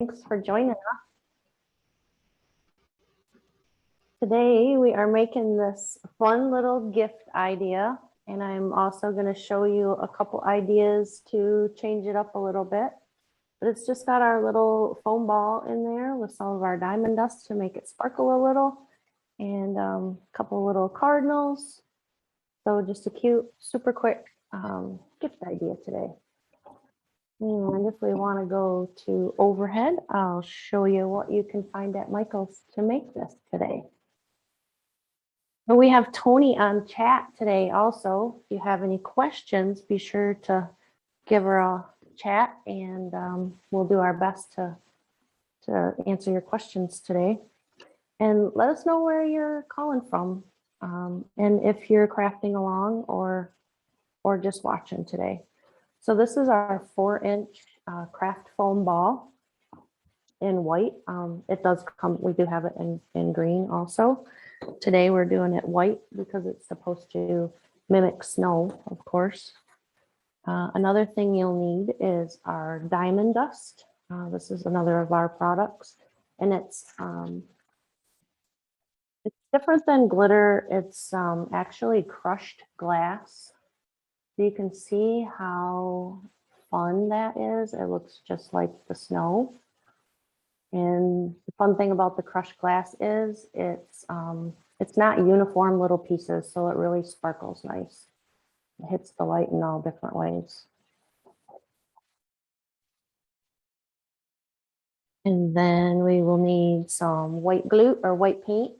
Thanks for joining us. Today we are making this fun little gift idea, and I'm also going to show you a couple ideas to change it up a little bit. But it's just got our little foam ball in there with some of our diamond dust to make it sparkle a little, and a couple little cardinals. So just a cute, super quick gift idea today. And if we want to go to overhead, I'll show you what you can find at Michael's to make this today. But we have Tony on chat today also. If you have any questions, be sure to give her a chat, and we'll do our best to answer your questions today. And let us know where you're calling from, and if you're crafting along or just watching today. So this is our 4-inch CraftFōM ball in white. It does come, we do have it in green also. Today we're doing it white because it's supposed to mimic snow, of course. Another thing you'll need is our diamond dust. This is another of our products, and it's different than glitter. It's actually crushed glass. You can see how fun that is. It looks just like the snow. And the fun thing about the crushed glass is it's not uniform little pieces, so it really sparkles nice. It hits the light in all different ways. And then we will need some white glue or white paint,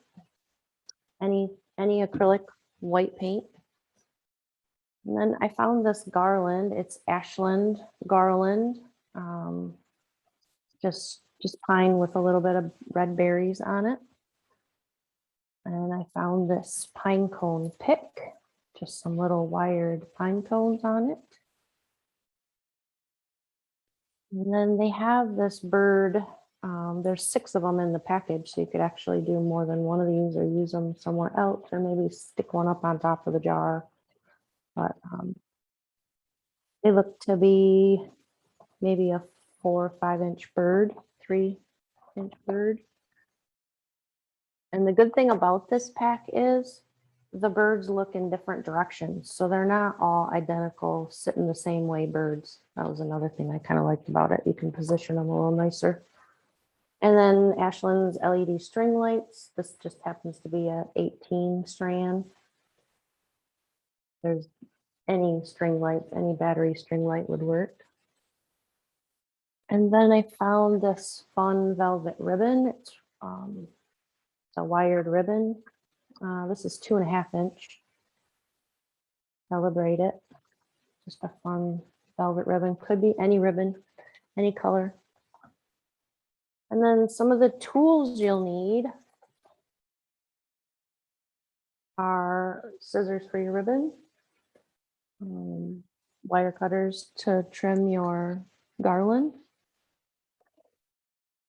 any acrylic white paint. And then I found this garland. It's Ashland garland, just pine with a little bit of red berries on it. And I found this pinecone pick, just some little wired pine cones on it. And then they have this bird. There's 6 of them in the package, so you could actually do more than one of these or use them somewhere else, or maybe stick one up on top of the jar. But they look to be maybe a 4 or 5-inch bird, 3-inch bird. And the good thing about this pack is the birds look in different directions. So they're not all identical, sitting the same way birds. That was another thing I kind of liked about it. You can position them a little nicer. And then Ashland's LED string lights. This just happens to be a 18 strand. There's any string lights, any battery string light would work. And then I found this fun velvet ribbon. It's a wired ribbon. This is 2.5-inch. Celebrate it. Just a fun velvet ribbon. Could be any ribbon, any color. And then some of the tools you'll need are scissors for your ribbon, wire cutters to trim your garland.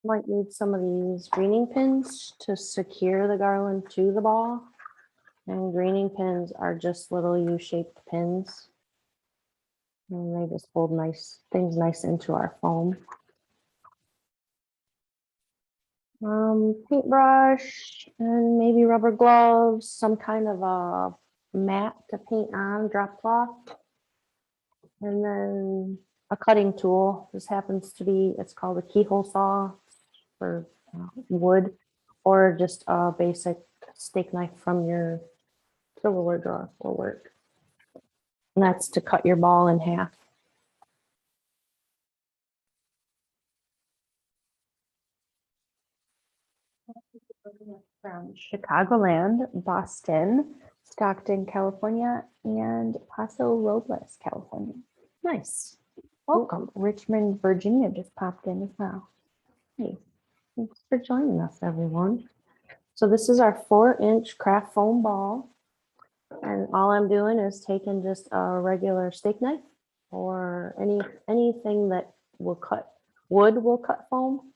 Might need some of these greening pins to secure the garland to the ball. And greening pins are just little U-shaped pins. And they just hold things nice into our foam. Paintbrush and maybe rubber gloves, some kind of a mat to paint on, drop cloth. And then a cutting tool. This happens to be, it's called a keyhole saw for wood, or just a basic steak knife from your silverware drawer will work. And that's to cut your ball in half. From Chicagoland, Boston, Stockton, California, and Paso Robles, California. Nice. Welcome. Richmond, Virginia just popped in as well. Hey, thanks for joining us, everyone. So this is our 4-inch CraftFōM ball. And all I'm doing is taking just a regular steak knife or anything that will cut wood will cut foam.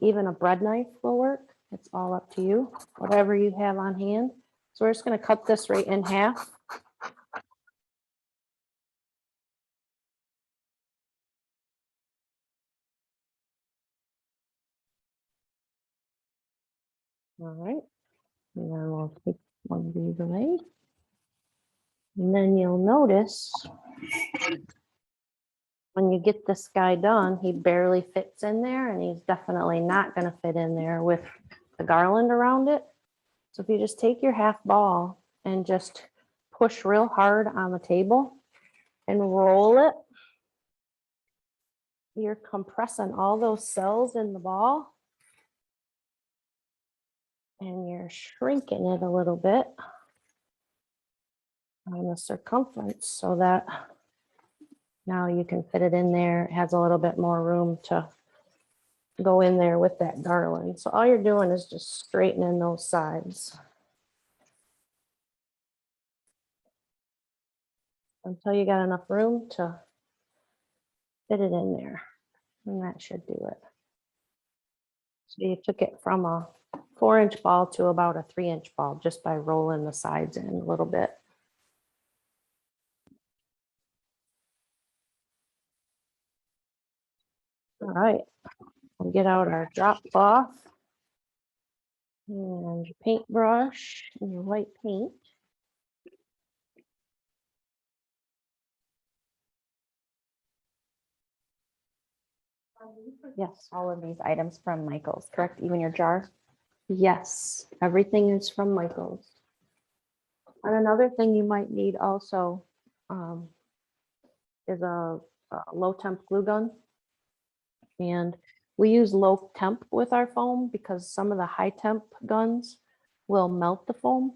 Even a bread knife will work. It's all up to you, whatever you have on hand. So we're just going to cut this right in half. All right. And then we'll take one of these away. And then you'll notice when you get this guy done, he barely fits in there, and he's definitely not going to fit in there with the garland around it. So if you just take your half ball and just push real hard on the table and roll it, you're compressing all those cells in the ball, and you're shrinking it a little bit on the circumference so that now you can fit it in there. It has a little bit more room to go in there with that garland. So all you're doing is just straightening those sides until you got enough room to fit it in there. And that should do it. So you took it from a 4-inch ball to about a 3-inch ball just by rolling the sides in a little bit. All right, we'll get out our drop cloth and your paintbrush and your white paint. Yes. All of these items from Michael's, correct? Even your jar? Yes, everything is from Michael's. And another thing you might need also is a low temp glue gun. And we use low temp with our foam because some of the high temp guns will melt the foam.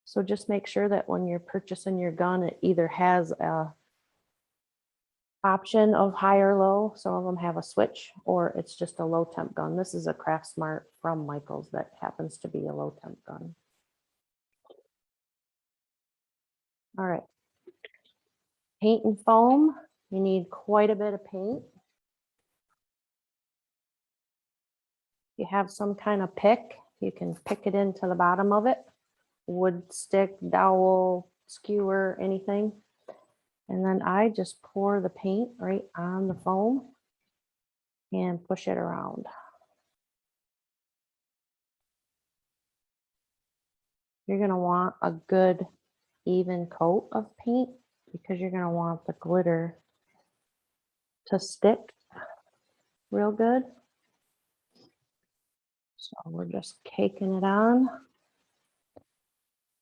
So just make sure that when you're purchasing your gun, it either has a option of high or low. Some of them have a switch, or it's just a low temp gun. This is a Craft Smart from Michael's that happens to be a low temp gun. All right. Paint and foam. You need quite a bit of paint. You have some kind of pick, you can pick it into the bottom of it. Wood stick, dowel, skewer, anything. And then I just pour the paint right on the foam and push it around. You're going to want a good even coat of paint because you're going to want the glitter to stick real good. So we're just caking it on.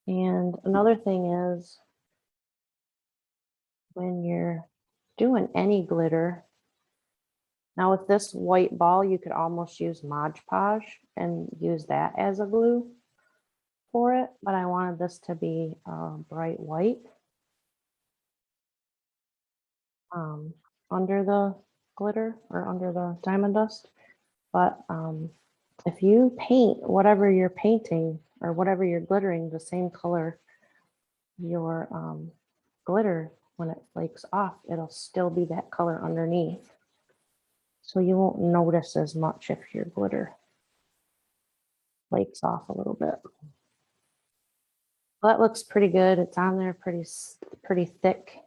And another thing is when you're doing any glitter, now with this white ball, you could almost use Mod Podge and use that as a glue for it, but I wanted this to be bright white under the glitter or under the diamond dust. But if you paint whatever you're painting or whatever you're glittering the same color, your glitter, when it flakes off, it'll still be that color underneath. So you won't notice as much if your glitter flakes off a little bit. Well, that looks pretty good. It's on there pretty thick.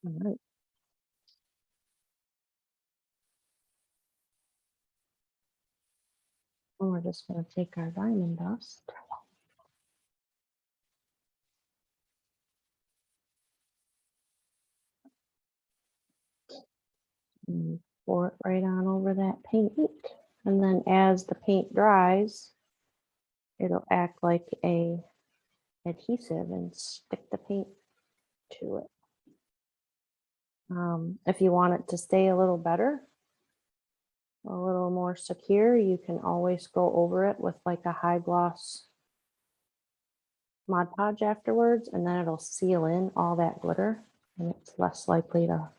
All right. And we're just going to take our diamond dust and pour it right on over that paint. And then as the paint dries, it'll act like a adhesive and stick the paint to it. If you want it to stay a little better, a little more secure, you can always go over it with like a high gloss Mod Podge afterwards, and then it'll seal in all that glitter and it's less likely to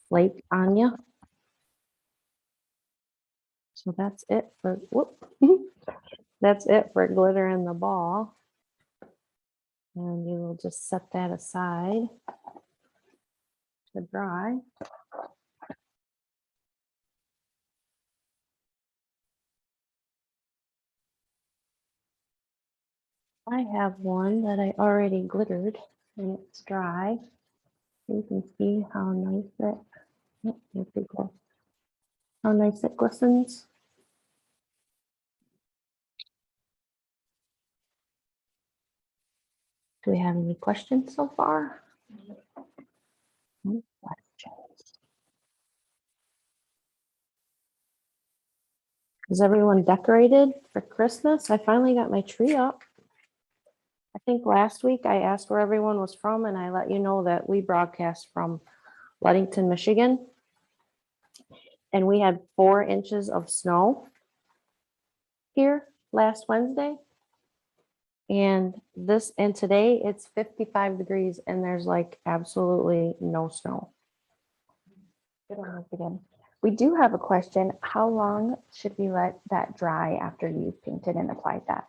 flake on you. So that's it for that's it for glitter in the ball. And you will just set that aside to dry. I have one that I already glittered and it's dry. You can see how nice it, oh, there we go. How nice it glistens. Do we have any questions so far? No questions. Is everyone decorated for Christmas? I finally got my tree up. I think last week I asked where everyone was from and I let you know that we broadcast from Ludington, Michigan. And we had 4 inches of snow here last Wednesday. And today it's 55 degrees and there's like absolutely no snow. Good on us again. We do have a question. How long should we let that dry after you've painted and applied that?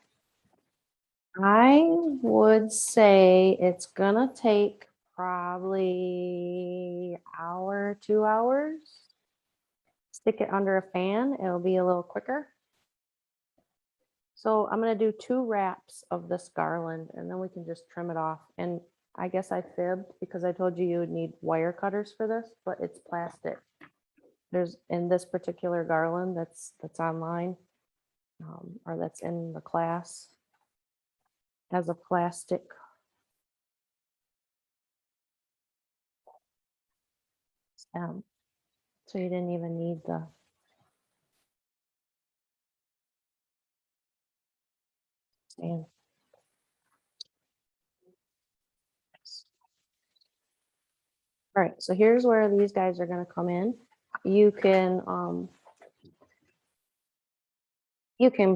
I would say it's gonna take probably hour, 2 hours. Stick it under a fan, it'll be a little quicker. So I'm gonna do 2 wraps of this garland and then we can just trim it off. And I guess I fibbed because I told you you would need wire cutters for this, but it's plastic. There's in this particular garland that's online, or that's in the class, has a plastic stem. So you didn't even need the stand. All right, so here's where these guys are gonna come in. You can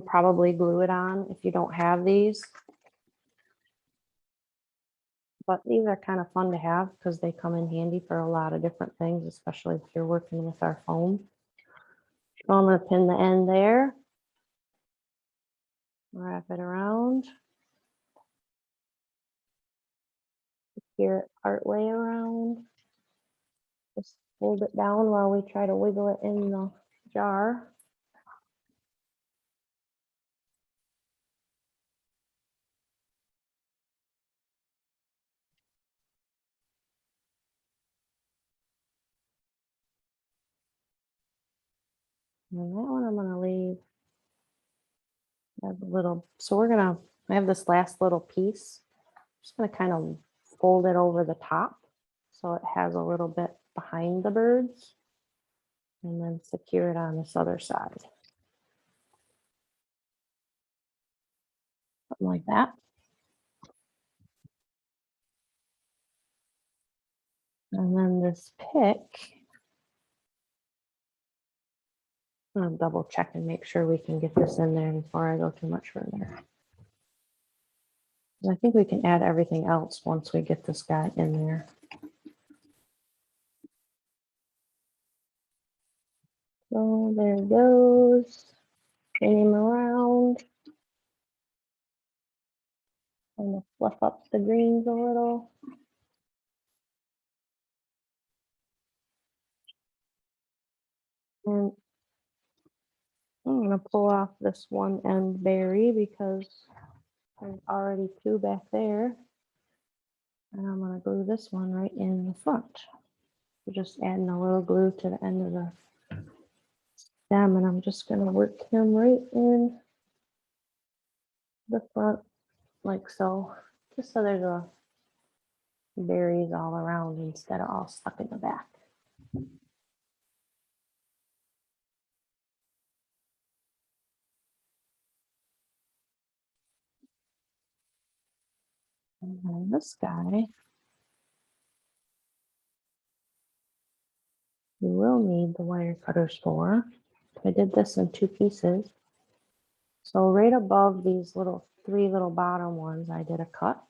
probably glue it on if you don't have these. But these are kind of fun to have because they come in handy for a lot of different things, especially if you're working with our foam. So I'm gonna pin the end there. Wrap it around. Secure it part way around. Just hold it down while we try to wiggle it in the jar. And that one I'm gonna leave as a little, so I have this last little piece. Just gonna kind of fold it over the top so it has a little bit behind the birds and then secure it on this other side. Something like that. And then this pick, I'm gonna double check and make sure we can get this in there before I go too much further. I think we can add everything else once we get this guy in there. So there it goes. Spin him around. I'm gonna fluff up the greens a little. And I'm gonna pull off this one end berry because there's already 2 back there. And I'm gonna glue this one right in the front. We're just adding a little glue to the end of the stem, and I'm just gonna work him right in the front like so, just so there's a berries all around instead of all stuck in the back. And then this guy, you will need the wire cutters for. I did this in 2 pieces. So right above these 3 little bottom ones, I did a cut.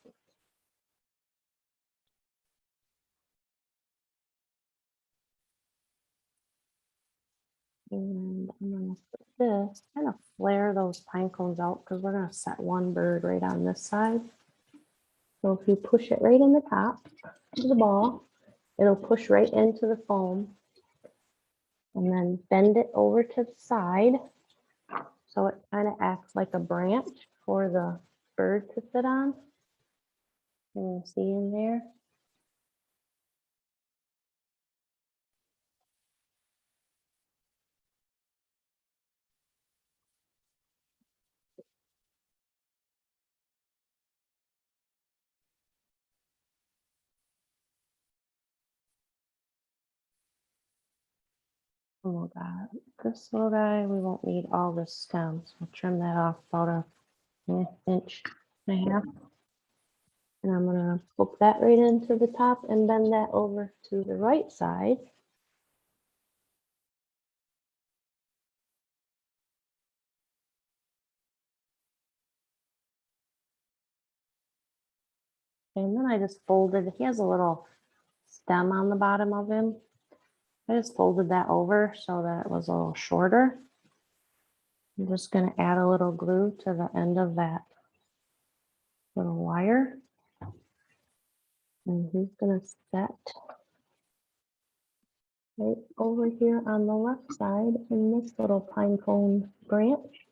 And I'm gonna put this, kind of flare those pine cones out because we're gonna set one bird right on this side. So if you push it right in the top of the ball, it'll push right into the foam. And then bend it over to the side. So it kind of acts like a branch for the bird to sit on. Can you see in there? Oh God, this little guy, we won't need all the stems. We'll trim that off about a inch and a half. And I'm gonna poke that right into the top and bend that over to the right side. And then I just folded, he has a little stem on the bottom of him. I just folded that over so that it was a little shorter. I'm just gonna add a little glue to the end of that little wire. And he's gonna set right over here on the left side in this little pine cone branch.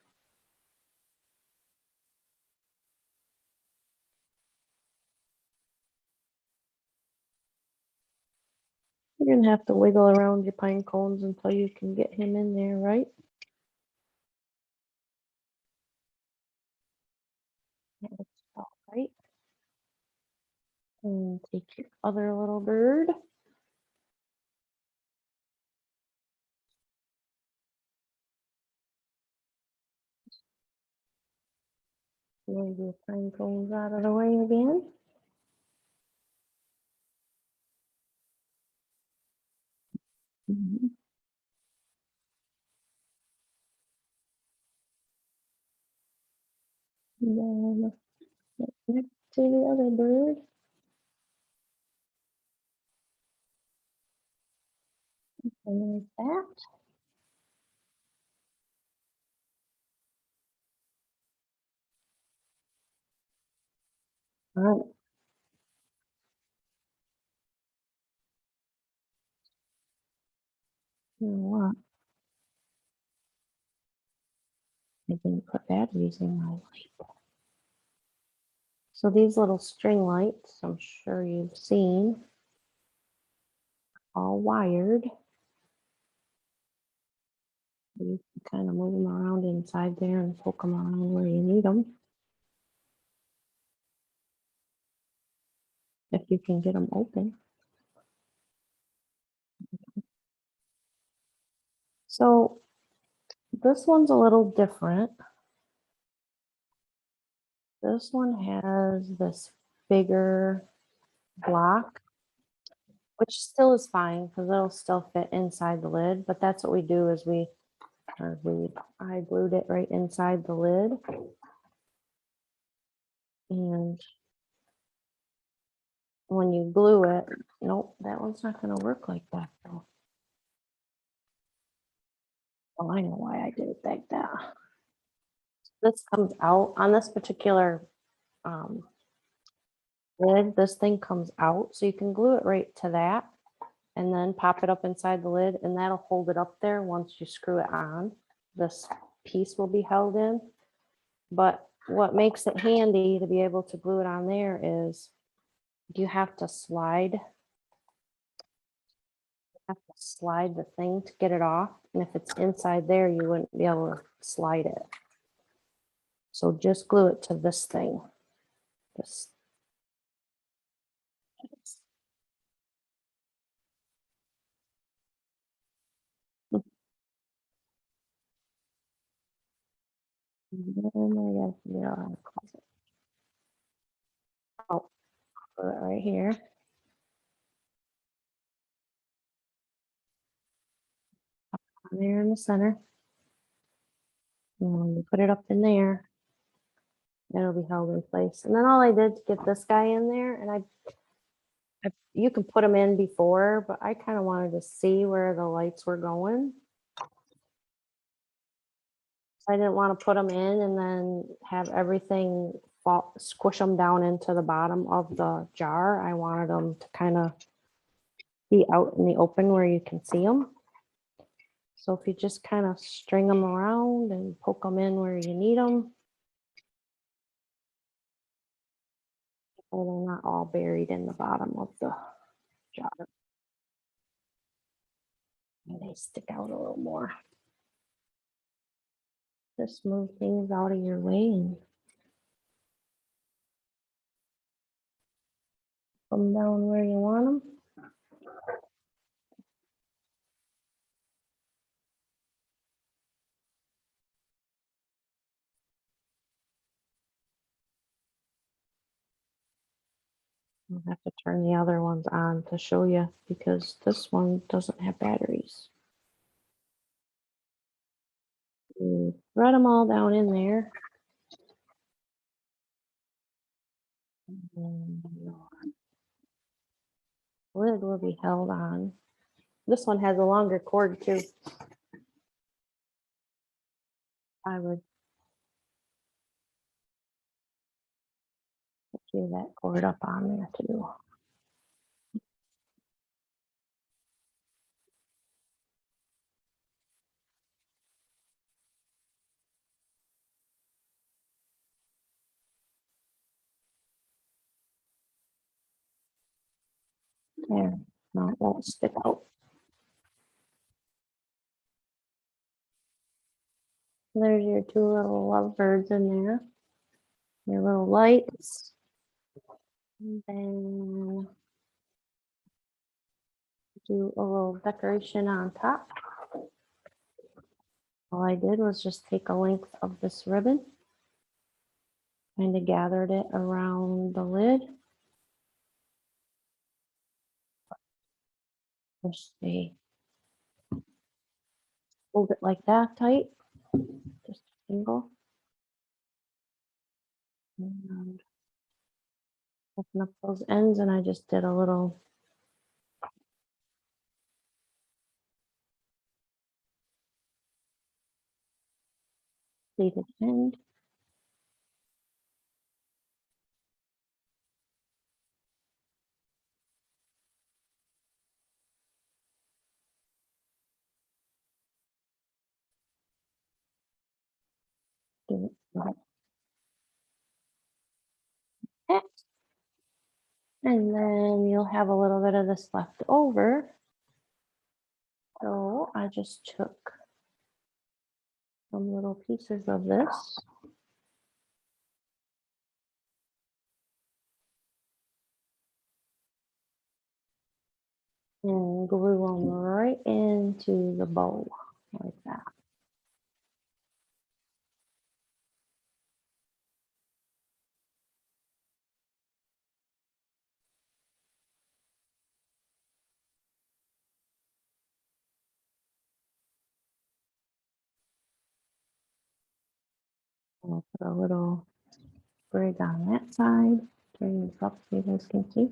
You're gonna have to wiggle around your pine cones until you can get him in there, right? That's all right. And take your other little bird. Move your pine cones out of the way again. Mhm. And then next to the other bird. And like that. All right. You know what? I didn't put that using my light. So these little string lights, I'm sure you've seen, all wired. You can kind of move them around inside there and poke them around where you need them. If you can get them open. So this one's a little different. This one has this bigger block, which still is fine because it'll still fit inside the lid. But that's what we do is I glued it right inside the lid. And when you glue it, nope, that one's not going to work like that though. Oh, I know why I did it like that. This comes out on this particular lid. This thing comes out, so you can glue it right to that and then pop it up inside the lid, and that'll hold it up there once you screw it on. This piece will be held in. But what makes it handy to be able to glue it on there is you have to slide the thing to get it off. And if it's inside there, you wouldn't be able to slide it. So just glue it to this thing. This. Oh, put it right here. There in the center. And when you put it up in there, it'll be held in place. And then all I did to get this guy in there, and you can put them in before, but I kind of wanted to see where the lights were going. So I didn't want to put them in and then have everything squish them down into the bottom of the jar. I wanted them to kind of be out in the open where you can see them. So if you just kind of string them around and poke them in where you need them, so they're not all buried in the bottom of the jar. And they stick out a little more. Just move things out of your way and put them down where you want them. I'll have to turn the other ones on to show you because this one doesn't have batteries. Thread them all down in there. And your lid will be held on. This one has a longer cord too. I would do that cord up on there too. There, no, it won't stick out. There's your two little lovebirds in there. Your little lights. And then do a little decoration on top. All I did was just take a length of this ribbon, kind of gathered it around the lid. Just hold it like that tight, just a single. And open up those ends, and I just did a little pleated end. Do it like that. And then you'll have a little bit of this left over. So I just took some little pieces of this. And glue them right into the bow like that. I'll put a little sprig on that side. Turn this up so you guys can see.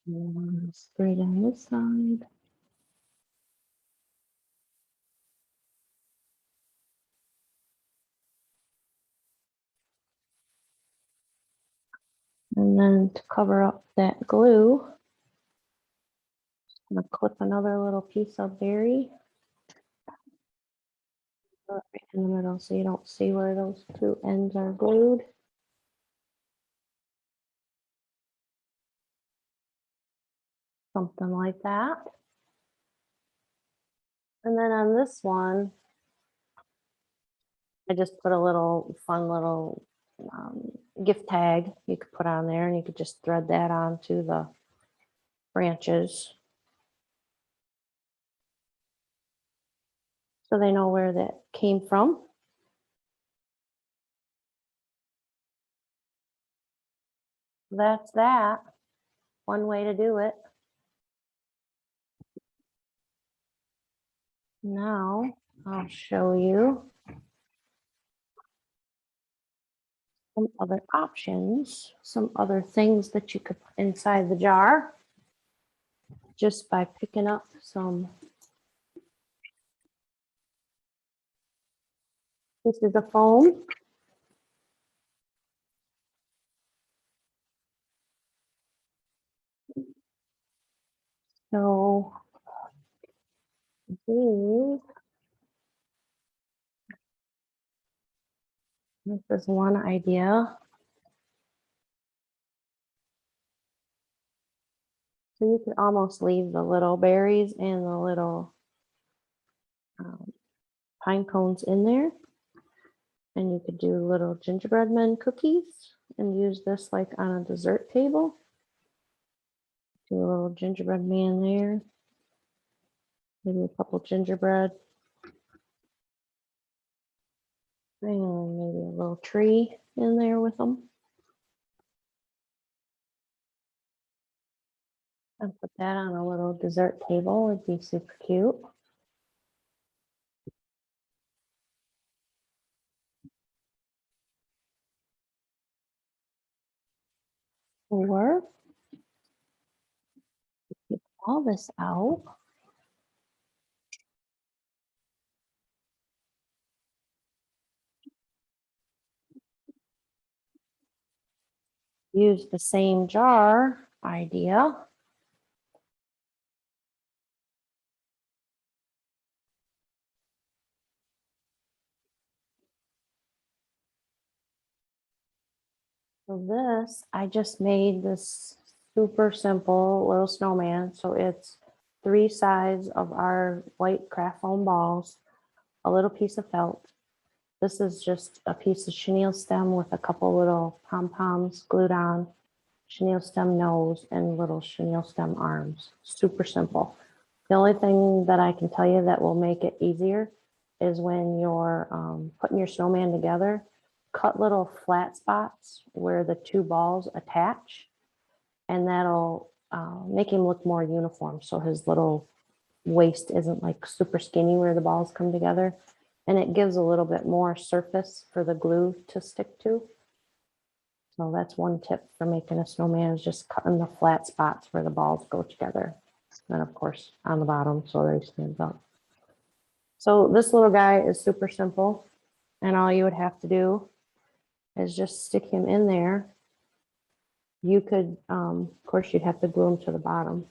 And sprig on this side. And then to cover up that glue, I'm gonna clip another little piece of berry right in the middle so you don't see where those two ends are glued. Something like that. And then on this one, I just put a little fun little gift tag you could put on there, and you could just thread that onto the branches so they know where that came from. That's that. One way to do it. Now I'll show you some other options, some other things that you could put inside the jar just by picking up some pieces of foam. So this is one idea. So you could almost leave the little berries and the little pine cones in there. And you could do little gingerbread men cookies and use this like on a dessert table. Do a little gingerbread man there. Maybe a couple gingerbread. And maybe a little tree in there with them. And put that on a little dessert table would be super cute. Or get all this out. Use the same jar idea. So this, I just made this super simple little snowman. So it's 3 sides of our white CraftFōM balls, a little piece of felt. This is just a piece of chenille stem with a couple little pom-poms glued on, chenille stem nose, and little chenille stem arms. Super simple. The only thing that I can tell you that will make it easier is when you're putting your snowman together, cut little flat spots where the 2 balls attach, and that'll make him look more uniform. So his little waist isn't like super skinny where the balls come together. And it gives a little bit more surface for the glue to stick to. So that's one tip for making a snowman, is just cutting the flat spots where the balls go together. And of course on the bottom so they stand up. So this little guy is super simple, and all you would have to do is just stick him in there. You could, of course you'd have to glue him to the bottom.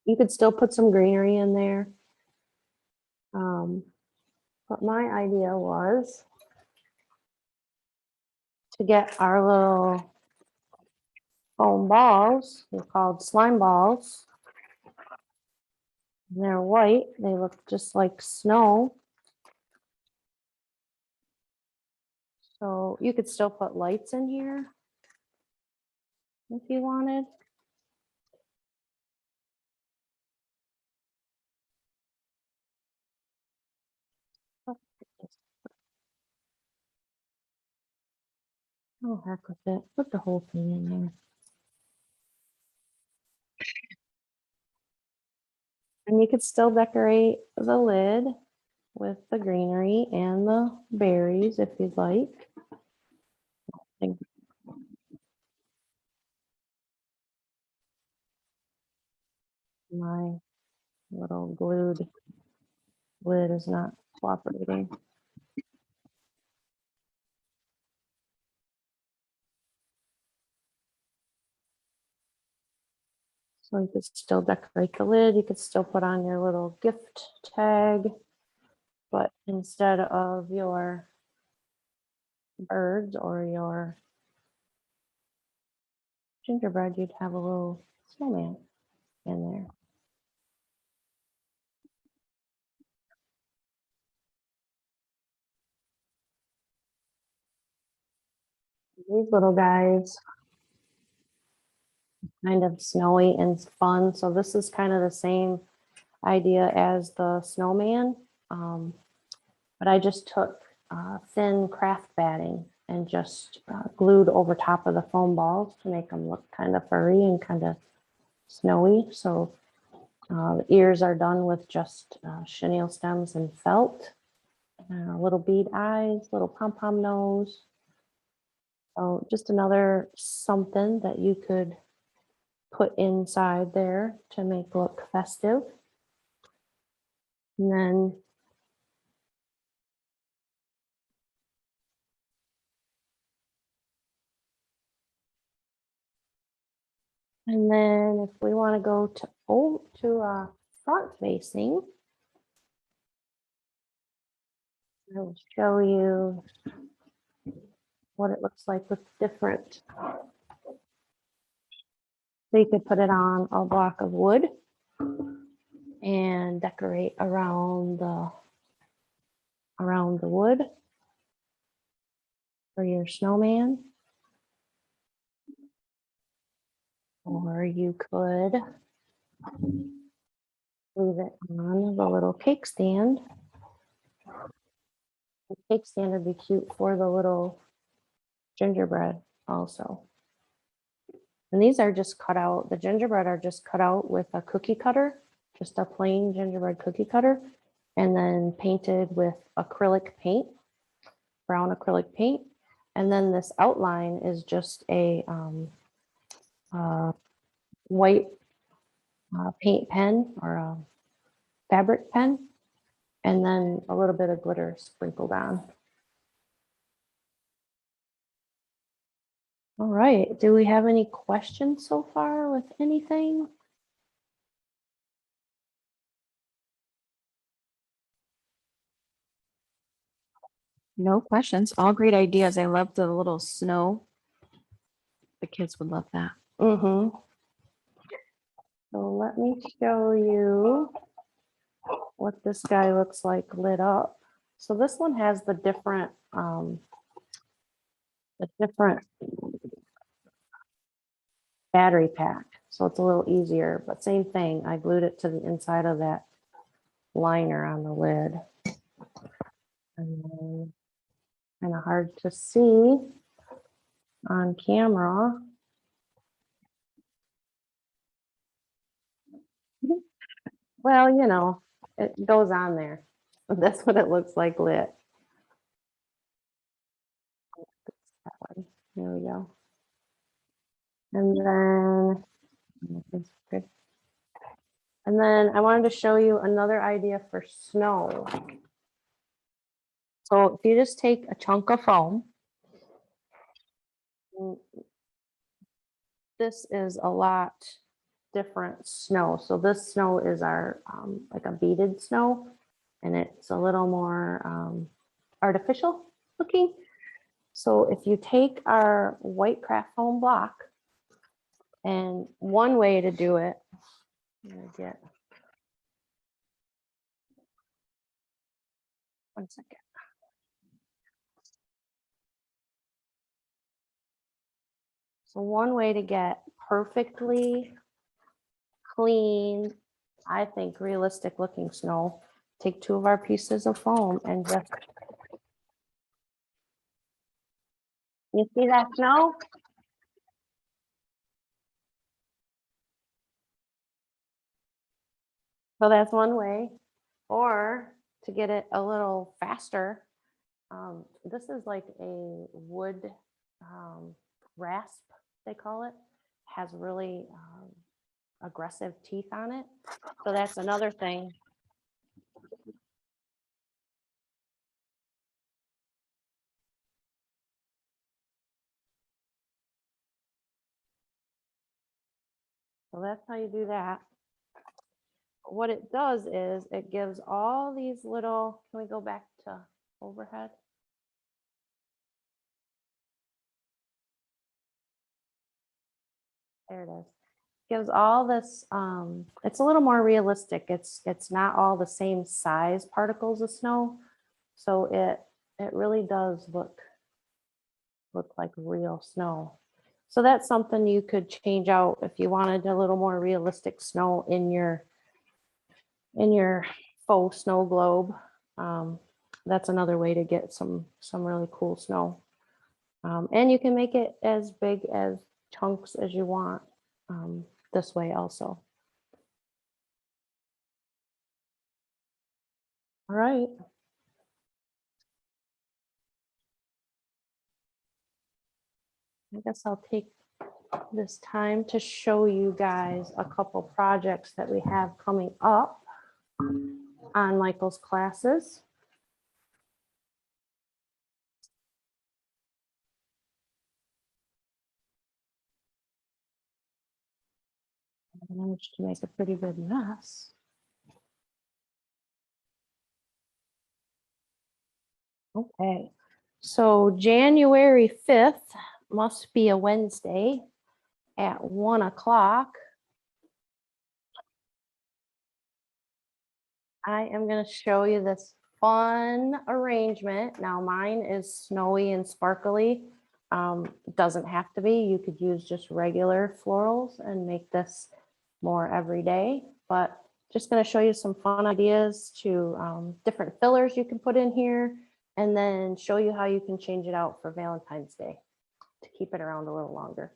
You could still put some greenery in there. But my idea was to get our little foam balls. They're called slime balls. They're white. They look just like snow. So you could still put lights in here if you wanted. Oh, heck with it. Put the whole thing in there. And you could still decorate the lid with the greenery and the berries if you'd like. Think my little glued lid is not cooperating. So you could still decorate the lid. You could still put on your little gift tag, but instead of your birds or your gingerbread, you'd have a little snowman in there. These little guys, kind of snowy and fun. So this is kind of the same idea as the snowman, but I just took thin craft batting and just glued over top of the foam balls to make them look kind of furry and kind of snowy. So the ears are done with just chenille stems and felt, little bead eyes, little pom-pom nose. So just another something that you could put inside there to make look festive. And then if we want to go to front facing, I will show you what it looks like with different. So you could put it on a block of wood and decorate around the wood for your snowman. Or you could leave it on the little cake stand. The cake stand would be cute for the little gingerbread also. And these are just cut out, the gingerbread are just cut out with a cookie cutter, just a plain gingerbread cookie cutter, and then painted with acrylic paint, brown acrylic paint. And then this outline is just a white paint pen or a fabric pen, and then a little bit of glitter sprinkled on. All right, do we have any questions so far with anything? No questions. All great ideas. I love the little snow. The kids would love that. Mm-hmm. So let me show you what this guy looks like lit up. So this one has the different battery pack. So it's a little easier, but same thing. I glued it to the inside of that liner on the lid. And then kind of hard to see on camera. Well, you know, it goes on there. That's what it looks like lit. That one. There we go. And then, and then I wanted to show you another idea for snow. So if you just take a chunk of foam, this is a lot different snow. So this snow is our like a beaded snow, and it's a little more artificial looking. So if you take our white CraftFōM block, and one way to do it, I'm gonna get one second. So one way to get perfectly clean, I think realistic looking snow, take two of our pieces of foam and just, you see that snow? So that's one way. Or to get it a little faster, this is like a wood rasp, they call it, has really aggressive teeth on it. So that's another thing. So that's how you do that. What it does is it gives all these little, can we go back to overhead? There it is. Gives all this, it's a little more realistic. It's not all the same size particles of snow. So it really does look like real snow. So that's something you could change out if you wanted a little more realistic snow in your faux snow globe. That's another way to get some really cool snow. And you can make it as big as chunks as you want this way also. All right. I guess I'll take this time to show you guys a couple projects that we have coming up on Michael's classes. I managed to make a pretty good mess. Okay, so January 5th must be a Wednesday at 1 o'clock. I am going to show you this fun arrangement. Now mine is snowy and sparkly. Doesn't have to be. You could use just regular florals and make this more everyday, but just going to show you some fun ideas to different fillers you can put in here, and then show you how you can change it out for Valentine's Day to keep it around a little longer.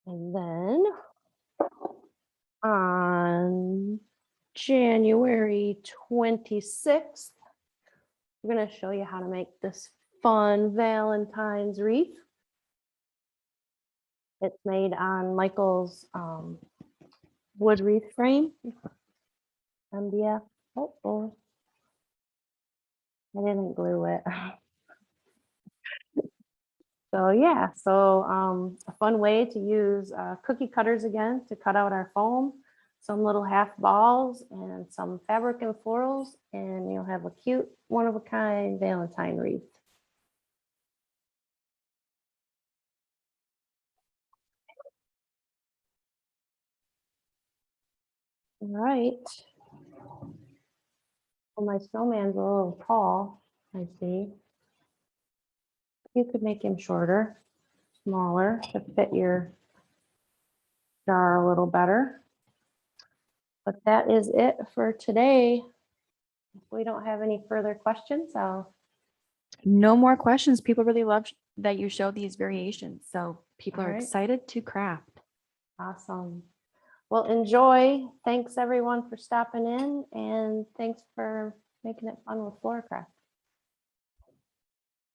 And then on January 26th, we're going to show you how to make this fun Valentine's wreath. It's made on Michael's wood wreath frame. MDF. Oh, I didn't glue it. So yeah, a fun way to use cookie cutters again to cut out our foam, some little half balls and some fabric and florals, and you'll have a cute one-of-a-kind Valentine wreath. All right. Well, my snowman's a little tall, I see. You could make him shorter, smaller to fit your jar a little better. But that is it for today. If we don't have any further questions, No more questions. People really love that you show these variations. So people are All right. excited to craft. awesome. Well, enjoy. Thanks everyone for stopping in, and thanks for making it fun with FloraCraft.